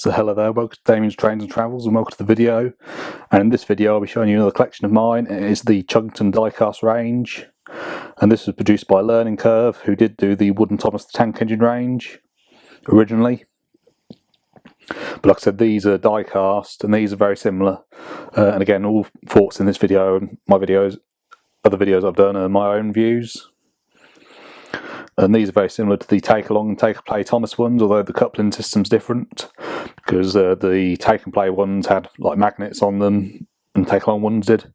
So hello there, welcome to Damien's Trains and Travels and welcome to the video. And in this video I'll be showing you another collection of mine. It is the Chuggington Diecast range. And this was produced by Learning Curve, who did do the Wooden Thomas the Tank Engine range originally. But like I said, these are diecast and these are very similar. And again, all thoughts in this video and my videos, other videos I've done are my own views. And these are very similar to the Take Along and Take a Play Thomas ones, although the coupling system's different, because the Take and Play ones had like magnets on them and Take Along ones did,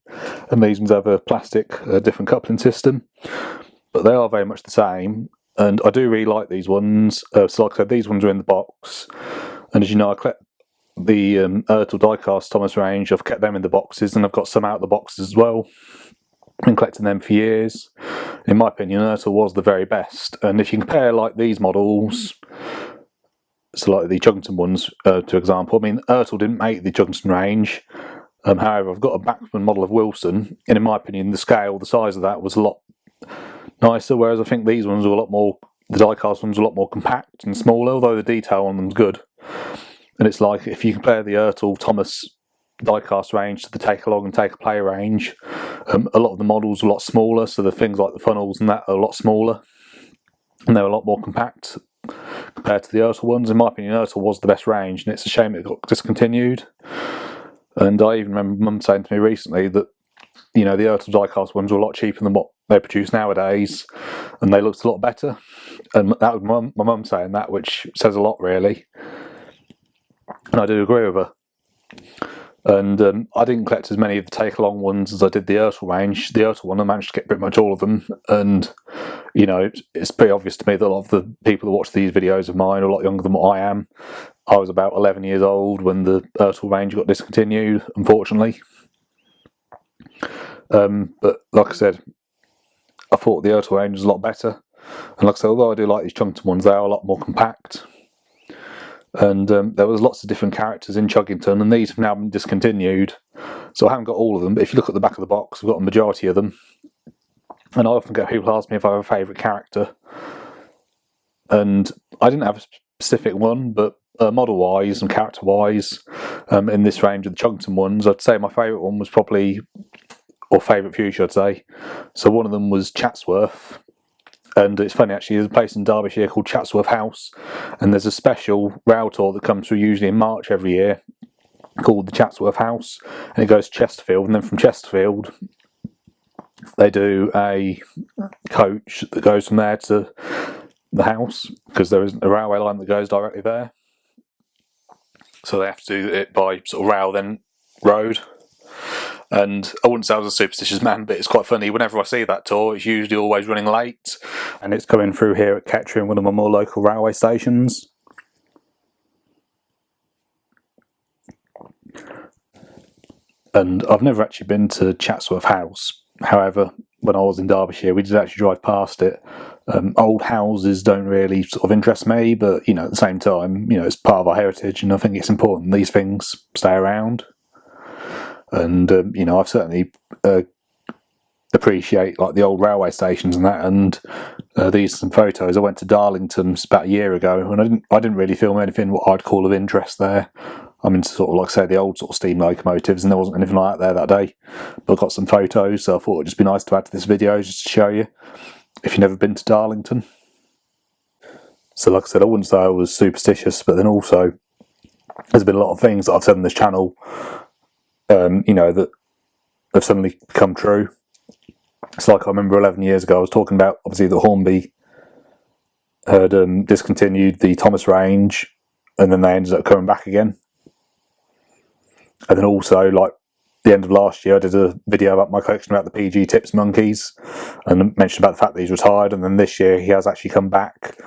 and these ones have a plastic different coupling system, but they are very much the same. And I do really like these ones. So like I said, these ones are in the box, and as you know, I collect the Herschend Diecast Thomas range. I've kept them in the boxes, and I've got some out of the boxes as well. Been collecting them for years. In my opinion, Herschend was the very best. And if you compare like these models, so like the Chuggington ones, to example, I mean, Herschend didn't make the Chuggington range. However, I've got a Backman model of Wilson, and in my opinion, the scale, the size of that was a lot nicer. Whereas I think these ones are a lot more, the diecast ones are a lot more compact and smaller, although the detail on them's good. And it's like if you compare the Herschend Thomas diecast range to the Take Along and Take a Play range, a lot of the models are a lot smaller, so the things like the funnels and that are a lot smaller, and they're a lot more compact compared to the Herschend ones. In my opinion, Herschend was the best range, and it's a shame it got discontinued. And I even remember Mum saying to me recently that, you know, the Herschend diecast ones were a lot cheaper than what they produce nowadays, and they looked a lot better. And that was my mum saying that, which says a lot really, and I do agree with her. And I didn't collect as many of the Take Along ones as I did the Herschend range. The Herschend one, I managed to get pretty much all of them. And, you know, it's pretty obvious to me that a lot of the people that watch these videos of mine are a lot younger than what I am. I was about 11 years old when the Herschend range got discontinued, unfortunately. But like I said, I thought the Herschend range was a lot better. And like I said, although I do like these Chuggington ones, they are a lot more compact. And there was lots of different characters in Chuggington, and these have now been discontinued, so I haven't got all of them. But if you look at the back of the box, I've got a majority of them. And I often get people ask me if I have a favourite character, and I didn't have a specific one, but model-wise and character-wise, in this range of the Chuggington ones, I'd say my favourite one was probably, or favourite future, I'd say. So one of them was Chatsworth. And it's funny actually, there's a place in Derbyshire called Chatsworth House, and there's a special rail tour that comes through usually in March every year called the Chatsworth House, and it goes to Chesterfield, and then from Chesterfield they do a coach that goes from there to the house, because there isn't a railway line that goes directly there, so they have to do it by sort of rail then road. And I wouldn't say I was a superstitious man, but it's quite funny, whenever I see that tour it's usually always running late, and it's coming through here at Kettering, one of my more local railway stations. And I've never actually been to Chatsworth House. However, when I was in Derbyshire we did actually drive past it. Old houses don't really sort of interest me, but you know, at the same time, you know, it's part of our heritage, and I think it's important these things stay around. And you know, I've certainly appreciate like the old railway stations and that. And these are some photos. I went to Darlington about a year ago, and I didn't really film anything what I'd call of interest there. I'm into sort of like say the old sort of steam locomotives, and there wasn't anything like that there that day. But I got some photos, so I thought it'd just be nice to add to this video just to show you if you've never been to Darlington. So like I said, I wouldn't say I was superstitious, but then also there's been a lot of things that I've said on this channel, you know, that have suddenly come true. It's like I remember 11 years ago I was talking about obviously that Hornby had discontinued the Thomas range, and then they ended up coming back again. And then also, like the end of last year, I did a video about my collection about the PG Tips monkeys, and mentioned about the fact that he's retired. And then this year he has actually come back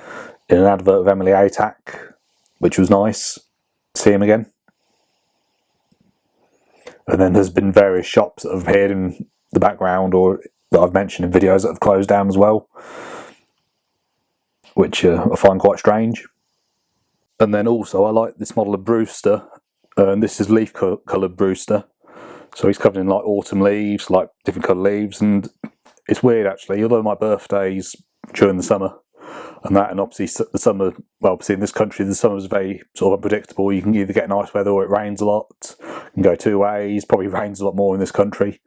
in an advert of Emily Atack, which was nice to see him again. And then there's been various shops that have appeared in the background, or that I've mentioned in videos that have closed down as well, which I find quite strange. And then also I like this model of Brewster, and this is leaf coloured Brewster. So he's covered in like autumn leaves, like different coloured leaves, and it's weird actually, although my birthday's during the summer, and that, and obviously the summer, well, obviously in this country the summer is very sort of unpredictable. You can either get nice weather or it rains a lot. It can go two ways. Probably rains a lot more in this country.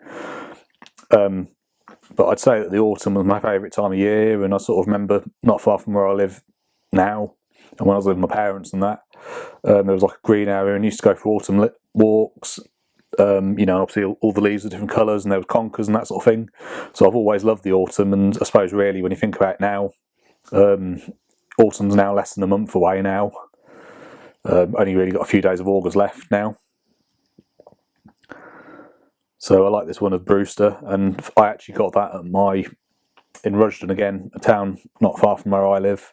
But I'd say that the autumn was my favourite time of year, and I sort of remember not far from where I live now, and when I was living with my parents and that, there was like a green area, and I used to go for autumn walks. You know, obviously all the leaves are different colours, and there was conkers and that sort of thing. So I've always loved the autumn, and I suppose really when you think about it now, autumn's now less than a month away now. Only really got a few days of August left now. So I like this one of Brewster, and I actually got that in Herschend again, a town not far from where I live,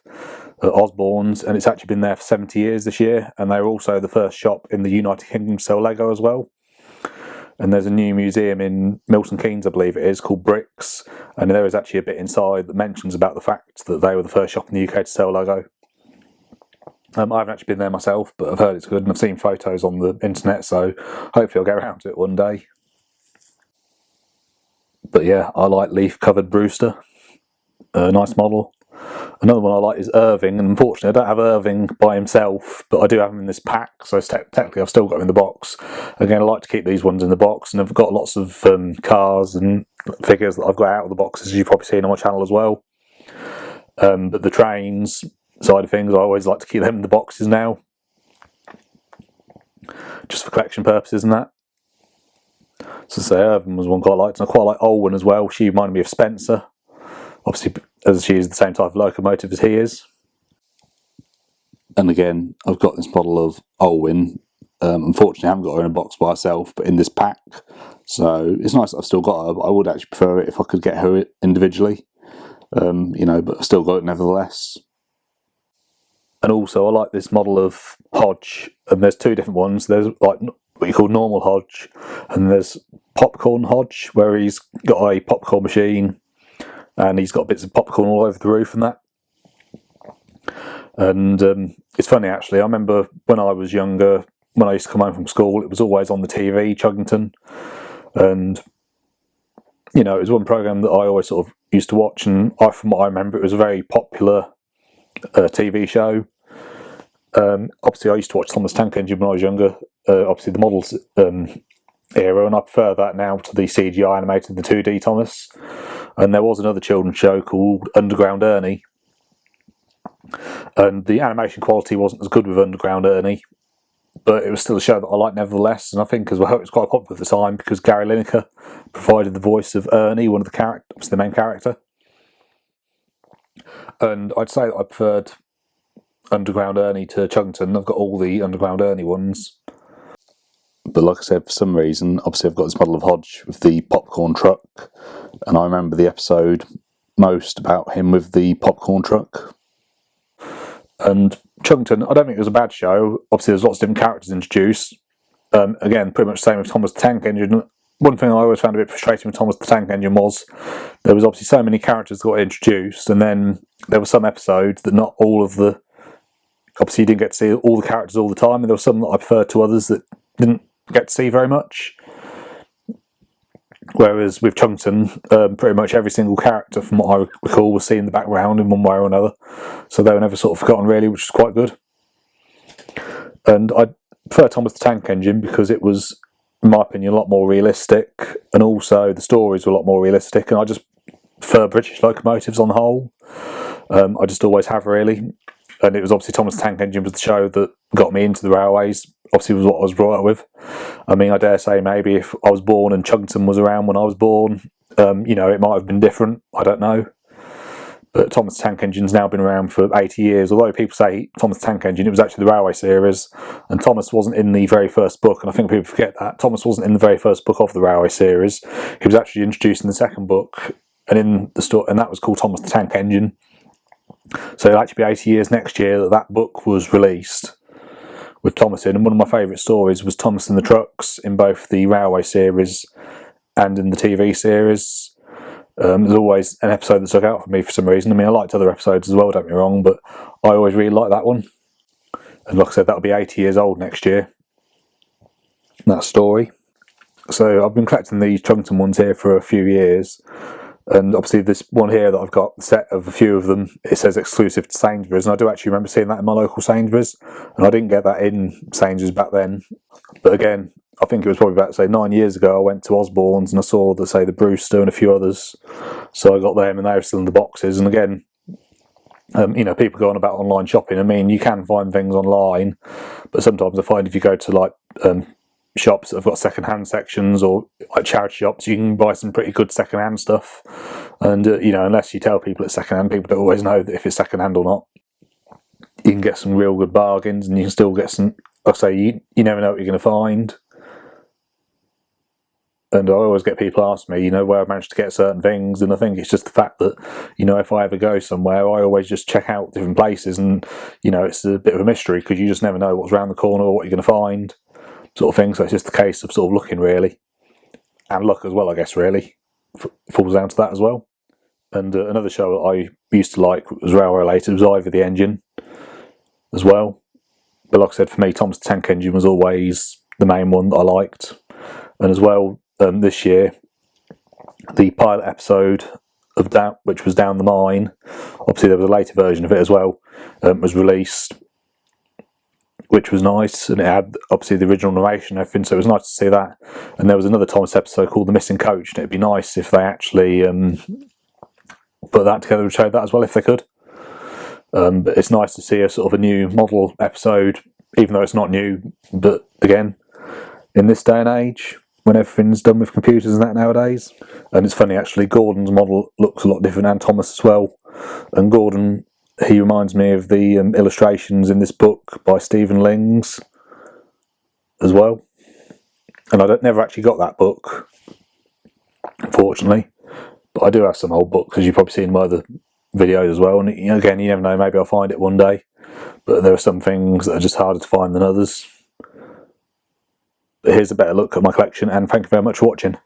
at Osborne's, and it's actually been there for 70 years this year, and they were also the first shop in the United Kingdom to sell Lego as well. And there's a new museum in Milton Keynes, I believe it is, called Bricks, and there is actually a bit inside that mentions about the fact that they were the first shop in the UK to sell Lego. I haven't actually been there myself, but I've heard it's good, and I've seen photos on the internet, so hopefully I'll get around to it one day. But yeah, I like leaf-covered Brewster. A nice model. Another one I like is Irving, and unfortunately I don't have Irving by himself, but I do have him in this pack, so technically I've still got him in the box. Again, I like to keep these ones in the box, and I've got lots of cars and figures that I've got out of the boxes, as you've probably seen on my channel as well. But the trains side of things, I always like to keep them in the boxes now, just for collection purposes and that. So say Irving was one quite liked, and I quite like Olwen as well. She reminded me of Spencer, obviously as she is the same type of locomotive as he is. And again, I've got this model of Olwen. Unfortunately I haven't got her in a box by herself, but in this pack, so it's nice that I've still got her, but I would actually prefer it if I could get her individually, you know, but I've still got it nevertheless. And also I like this model of Hodge, and there's two different ones. There's like what you call normal Hodge, and there's popcorn Hodge, where he's got a popcorn machine and he's got bits of popcorn all over the roof and that. And it's funny actually, I remember when I was younger, when I used to come home from school, it was always on the TV, Chuggington, and you know, it was one programme that I always sort of used to watch, and from what I remember, it was a very popular TV show. Obviously I used to watch Thomas Tank Engine when I was younger, obviously the models era, and I prefer that now to the CGI animated, the 2D Thomas. And there was another children's show called Underground Ernie, and the animation quality wasn't as good with Underground Ernie, but it was still a show that I liked nevertheless, and I think as well it was quite popular at the time because Gary Lineker provided the voice of Ernie, one of the characters, the main character. And I'd say that I preferred Underground Ernie to Chuggington. I've got all the Underground Ernie ones. But like I said, for some reason, obviously I've got this model of Hodge with the popcorn truck, and I remember the episode most about him with the popcorn truck. And Chuggington, I don't think it was a bad show. Obviously there's lots of different characters introduced. Again, pretty much the same with Thomas the Tank Engine. One thing I always found a bit frustrating with Thomas the Tank Engine was there was obviously so many characters that got introduced, and then there were some episodes that not all of the... Obviously you didn't get to see all the characters all the time, and there were some that I preferred to others that didn't get to see very much. Whereas with Chuggington, pretty much every single character, from what I recall, was seen in the background in one way or another. So they were never sort of forgotten really, which is quite good. And I prefer Thomas the Tank Engine because it was, in my opinion, a lot more realistic, and also the stories were a lot more realistic, and I just prefer British locomotives on the whole. I just always have really. And it was obviously Thomas the Tank Engine was the show that got me into the railways. Obviously was what I was brought up with. I mean, I dare say maybe if I was born and Chuggington was around when I was born, you know, it might have been different. I don't know. But Thomas the Tank Engine's now been around for 80 years. Although people say Thomas the Tank Engine, it was actually the railway series. And Thomas wasn't in the very first book. And I think people forget that. Thomas wasn't in the very first book of the railway series. He was actually introduced in the second book. And in the story, and that was called Thomas the Tank Engine. So it'll actually be 80 years next year that that book was released with Thomas in. And one of my favourite stories was Thomas and the Trucks in both the railway series and in the TV series. There's always an episode that stuck out for me for some reason. I mean, I liked other episodes as well, don't get me wrong, but I always really liked that one. And like I said, that'll be 80 years old next year, that story. So I've been collecting these Chuggington ones here for a few years. And obviously this one here that I've got, a set of a few of them, it says exclusive to Sainsbury's, and I do actually remember seeing that in my local Sainsbury's, and I didn't get that in Sainsbury's back then. But again, I think it was probably about, say, 9 years ago, I went to Osborne's and I saw, the Brewster and a few others, so I got them, and they were still in the boxes. And again, you know, people go on about online shopping. I mean, you can find things online, but sometimes I find if you go to like shops that have got second-hand sections, or like charity shops, you can buy some pretty good second-hand stuff. And you know, unless you tell people it's second-hand, people don't always know that if it's second-hand or not. You can get some real good bargains, and you can still get some. I say you never know what you're going to find. And I always get people ask me, you know, where I've managed to get certain things, and I think it's just the fact that, you know, if I ever go somewhere, I always just check out different places, and, you know, it's a bit of a mystery because you just never know what's around the corner or what you're going to find, sort of thing. So it's just a case of sort of looking, really, and luck as well, I guess, really. Falls down to that as well. And another show that I used to like was railway related, was Ivor the Engine as well. But like I said, for me, Thomas the Tank Engine was always the main one that I liked. And as well, this year, the pilot episode of that, which was Down the Mine, obviously there was a later version of it as well, was released, which was nice, and it had obviously the original narration and everything, so it was nice to see that. And there was another Thomas episode called The Missing Coach, and it'd be nice if they actually put that together and showed that as well if they could. But it's nice to see a sort of a new model episode, even though it's not new. But again, in this day and age, when everything's done with computers and that nowadays. And it's funny actually, Gordon's model looks a lot different, and Thomas as well. And Gordon, he reminds me of the illustrations in this book by Stephen Lings as well. And I never actually got that book, unfortunately. But I do have some old books, as you've probably seen in my other videos as well. And you know, again, you never know, maybe I'll find it one day. But there are some things that are just harder to find than others. But here's a better look at my collection, and thank you very much for watching.